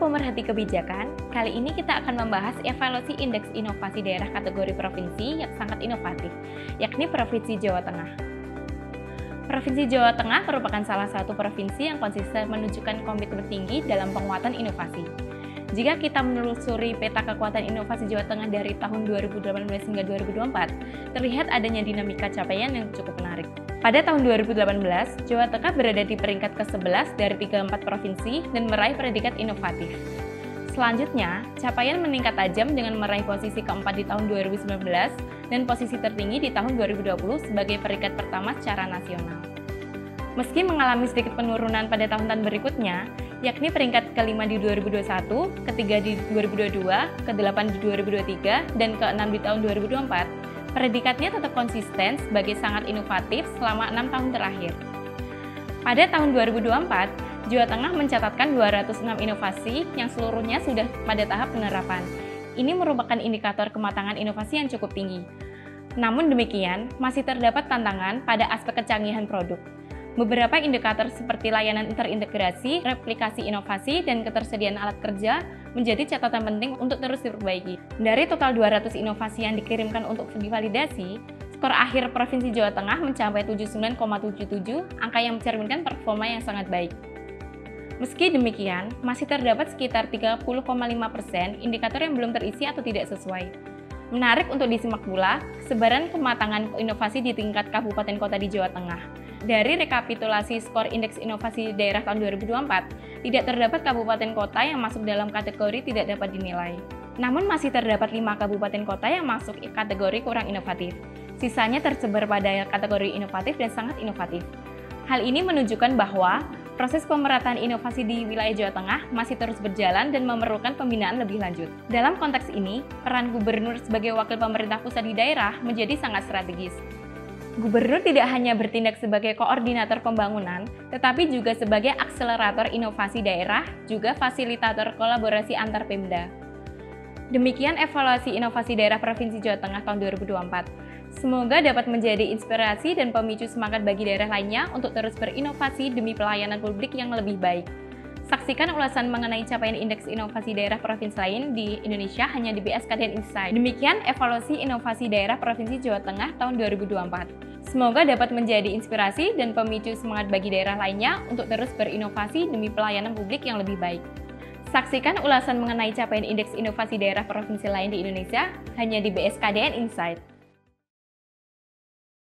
pemerhati kebijakan, kali ini kita akan membahas evaluasi Indeks Inovasi Daerah kategori provinsi yang sangat inovatif, yakni Provinsi Jawa Tengah. Provinsi Jawa Tengah merupakan salah satu provinsi yang konsisten menunjukkan komitmen tinggi dalam penguatan inovasi. Jika kita menelusuri peta kekuatan inovasi Jawa Tengah dari tahun 2018 hingga 2024, terlihat adanya dinamika capaian yang cukup menarik. Pada tahun 2018, Jawa Tengah berada di peringkat ke-11 dari 34 provinsi dan meraih predikat inovatif. Selanjutnya, capaian meningkat tajam dengan meraih posisi keempat di tahun 2019 dan posisi tertinggi di tahun 2020 sebagai peringkat pertama secara nasional. Meski mengalami sedikit penurunan pada tahun-tahun berikutnya, yakni peringkat kelima di 2021, ketiga di 2022, ke-8 di 2023, dan ke-6 di tahun 2024, predikatnya tetap konsisten sebagai sangat inovatif selama 6 tahun terakhir. Pada tahun 2024, Jawa Tengah mencatatkan 206 inovasi yang seluruhnya sudah pada tahap penerapan. Ini merupakan indikator kematangan inovasi yang cukup tinggi. Namun demikian, masih terdapat tantangan pada aspek kecanggihan produk. Beberapa indikator seperti layanan terintegrasi, replikasi inovasi, dan ketersediaan alat kerja menjadi catatan penting untuk terus diperbaiki. Dari total 200 inovasi yang dikirimkan untuk divalidasi, skor akhir Provinsi Jawa Tengah mencapai 79,77, angka yang mencerminkan performa yang sangat baik. Meski demikian, masih terdapat sekitar 30,5% indikator yang belum terisi atau tidak sesuai. Menarik untuk disimak pula, sebaran kematangan inovasi di tingkat kabupaten kota di Jawa Tengah. Dari rekapitulasi skor Indeks Inovasi Daerah tahun 2024, tidak terdapat kabupaten kota yang masuk dalam kategori tidak dapat dinilai. Namun masih terdapat 5 kabupaten kota yang masuk kategori kurang inovatif. Sisanya tersebar pada kategori inovatif dan sangat inovatif. Hal ini menunjukkan bahwa proses pemerataan inovasi di wilayah Jawa Tengah masih terus berjalan dan memerlukan pembinaan lebih lanjut. Dalam konteks ini, peran gubernur sebagai wakil pemerintah pusat di daerah menjadi sangat strategis. Gubernur tidak hanya bertindak sebagai koordinator pembangunan, tetapi juga sebagai akselerator inovasi daerah, juga fasilitator kolaborasi antar Pemda. Demikian evaluasi inovasi daerah Provinsi Jawa Tengah tahun 2024. Semoga dapat menjadi inspirasi dan pemicu semangat bagi daerah lainnya untuk terus berinovasi demi pelayanan publik yang lebih baik. Saksikan ulasan mengenai capaian Indeks Inovasi Daerah Provinsi lain di Indonesia hanya di BSKDN Insight. Demikian evaluasi inovasi daerah Provinsi Jawa Tengah tahun 2024. Semoga dapat menjadi inspirasi dan pemicu semangat bagi daerah lainnya untuk terus berinovasi demi pelayanan publik yang lebih baik. Saksikan ulasan mengenai capaian Indeks Inovasi Daerah Provinsi lain di Indonesia hanya di BSKDN Insight.